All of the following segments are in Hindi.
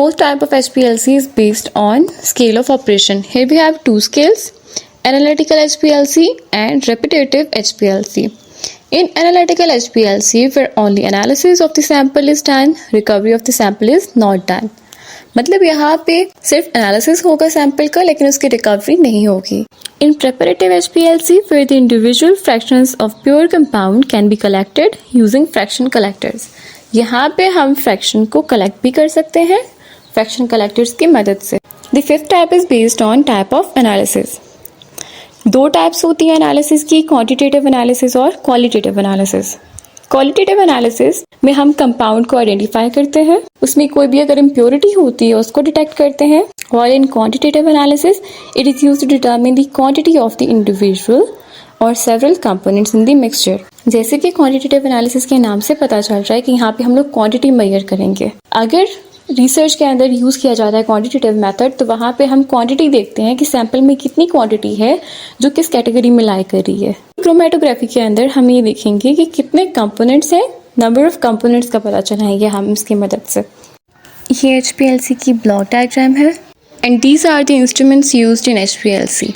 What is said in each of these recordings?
fourth type of HPLC is based on scale of operation. Here we have two scales, analytical HPLC and repetitive HPLC. In analytical HPLC, where only analysis of the sample is done, recovery of the sample is not done. मतलब यहाँ पे सिर्फ एनालिसिस होगा सैंपल का, लेकिन उसकी रिकवरी नहीं होगी. In preparative HPLC, where the individual fractions of pure compound can be collected using fraction collectors. यहाँ पे हम फ्रैक्शन को कलेक्ट भी कर सकते हैं फ्रैक्शन कलेक्टर्स की मदद से. The fifth type is based on type of analysis. दो टाइप्स होती हैं एनालिसिस की, क्वांटिटेटिव एनालिसिस और क्वालिटेटिव एनालिसिस. क्वालिटेटिव एनालिसिस में हम कंपाउंड को आइडेंटिफाई करते हैं, उसमें कोई भी अगर इम्प्योरिटी होती है उसको डिटेक्ट करते हैं. और in quantitative analysis it is used to determine the quantity of the individual or several components in the mixture. जैसे कि क्वांटिटेटिव एनालिसिस के नाम से पता चल रहा है कि यहाँ पे हम लोग क्वांटिटी मेजर करेंगे. अगर रिसर्च के अंदर यूज़ किया जाता है क्वांटिटेटिव मेथड, तो वहाँ पे हम क्वांटिटी देखते हैं कि सैंपल में कितनी क्वांटिटी है जो किस कैटेगरी में लाई कर रही है. क्रोमेटोग्राफी के अंदर हम ये देखेंगे कि कितने कंपोनेंट्स हैं, नंबर ऑफ कंपोनेंट्स का पता चलाएंगे हम इसकी मदद से. ये HPLC की ब्लॉक डायग्राम है and these are the instruments used in HPLC.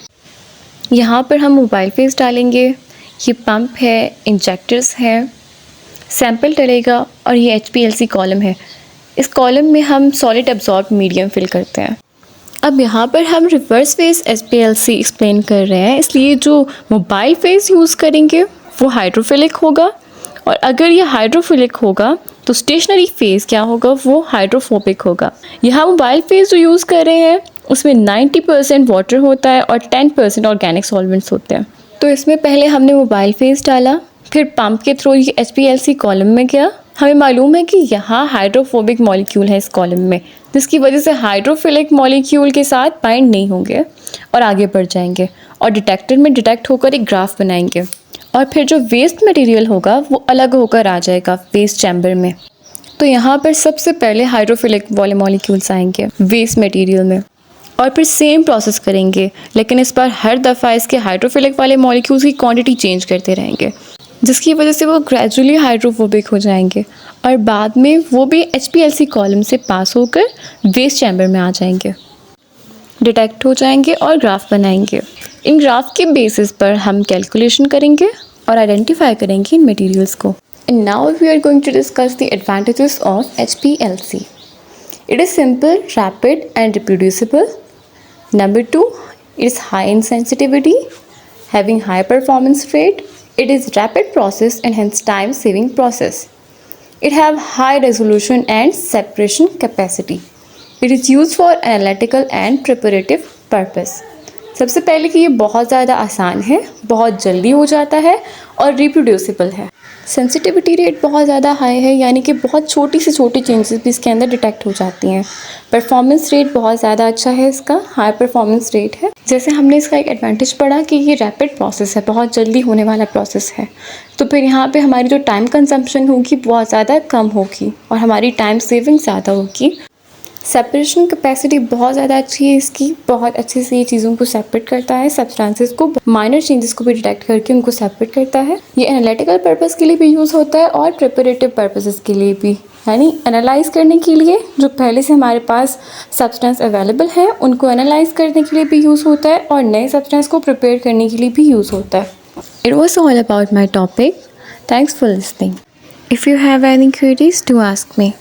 यहाँ पर हम मोबाइल फेस डालेंगे, ये पंप है, इंजेक्टर्स है, सैंपल डलेगा और ये HPLC कॉलम है. इस कॉलम में हम सॉलिड एब्जॉर्ब मीडियम फिल करते हैं. अब यहाँ पर हम रिवर्स फेस HPLC एक्सप्लेन कर रहे हैं, इसलिए जो मोबाइल फेस यूज़ करेंगे वो हाइड्रोफिलिक होगा, और अगर ये हाइड्रोफिलिक होगा तो स्टेशनरी फेस क्या होगा, वो हाइड्रोफोबिक होगा. यहाँ मोबाइल फेस जो यूज़ कर रहे हैं उसमें 90% वाटर होता है और 10% ऑर्गेनिक सॉल्वेंट्स होते हैं. तो इसमें पहले हमने मोबाइल फेस डाला, फिर पंप के थ्रू ये HPLC कॉलम में गया. हमें मालूम है कि यहाँ हाइड्रोफोबिक मॉलिक्यूल है इस कॉलम में, जिसकी वजह से हाइड्रोफिलिक मॉलिक्यूल के साथ बाइंड नहीं होंगे और आगे बढ़ जाएंगे और डिटेक्टर में डिटेक्ट होकर एक ग्राफ बनाएंगे. और फिर जो वेस्ट मटेरियल होगा वो अलग होकर आ जाएगा वेस्ट चैम्बर में. तो यहाँ पर सबसे पहले हाइड्रोफिलिक वाले मॉलिक्यूल्स आएंगे वेस्ट मटेरियल में, और फिर सेम प्रोसेस करेंगे, लेकिन इस बार हर दफ़ा इसके हाइड्रोफिलिक वाले मॉलिक्यूल्स की क्वांटिटी चेंज करते रहेंगे, जिसकी वजह से वो ग्रेजुअली हाइड्रोफोबिक हो जाएंगे और बाद में वो भी HPLC कॉलम से पास होकर वेस्ट चैम्बर में आ जाएंगे, डिटेक्ट हो जाएंगे और ग्राफ बनाएंगे. इन ग्राफ के बेसिस पर हम कैलकुलेशन करेंगे और आइडेंटिफाई करेंगे इन मटेरियल्स को. And now we are going to discuss the advantages of HPLC. It is simple, rapid and reproducible. Number 2, it is high in sensitivity, having high performance rate. It is rapid process and hence time saving process. It have high resolution and separation capacity. It is used for analytical and preparative purpose. सबसे पहले कि ये बहुत ज़्यादा आसान है, बहुत जल्दी हो जाता है और रिप्रोड्यूसिबल है. सेंसिटिविटी रेट बहुत ज़्यादा हाई है, यानी कि बहुत छोटी से छोटी चेंजेस भी इसके अंदर डिटेक्ट हो जाती हैं. परफॉर्मेंस रेट बहुत ज़्यादा अच्छा है इसका, हाई परफॉर्मेंस रेट है. जैसे हमने इसका एक एडवांटेज पढ़ा कि ये रैपिड प्रोसेस है, बहुत जल्दी होने वाला प्रोसेस है, तो फिर यहाँ पे हमारी जो टाइम कंजम्पशन होगी बहुत ज़्यादा कम होगी और हमारी टाइम सेविंग ज़्यादा होगी. सेपरेशन कैपेसिटी बहुत ज़्यादा अच्छी है इसकी, बहुत अच्छे से ये चीज़ों को सेपरेट करता है, सब्सटेंसेस को, माइनर चेंजेस को भी डिटेक्ट करके उनको सेपरेट करता है. ये एनालिटिकल पर्पस के लिए भी यूज़ होता है और प्रिपरेटिव पर्पसेस के लिए भी, यानी एनालाइज करने के लिए जो पहले से हमारे पास सब्सटेंस अवेलेबल है उनको एनालाइज करने के लिए भी यूज़ होता है और नए सब्सटेंस को प्रिपेयर करने के लिए भी यूज़ होता है. It was all about my topic. Thanks for listening. If you have any queries to ask me.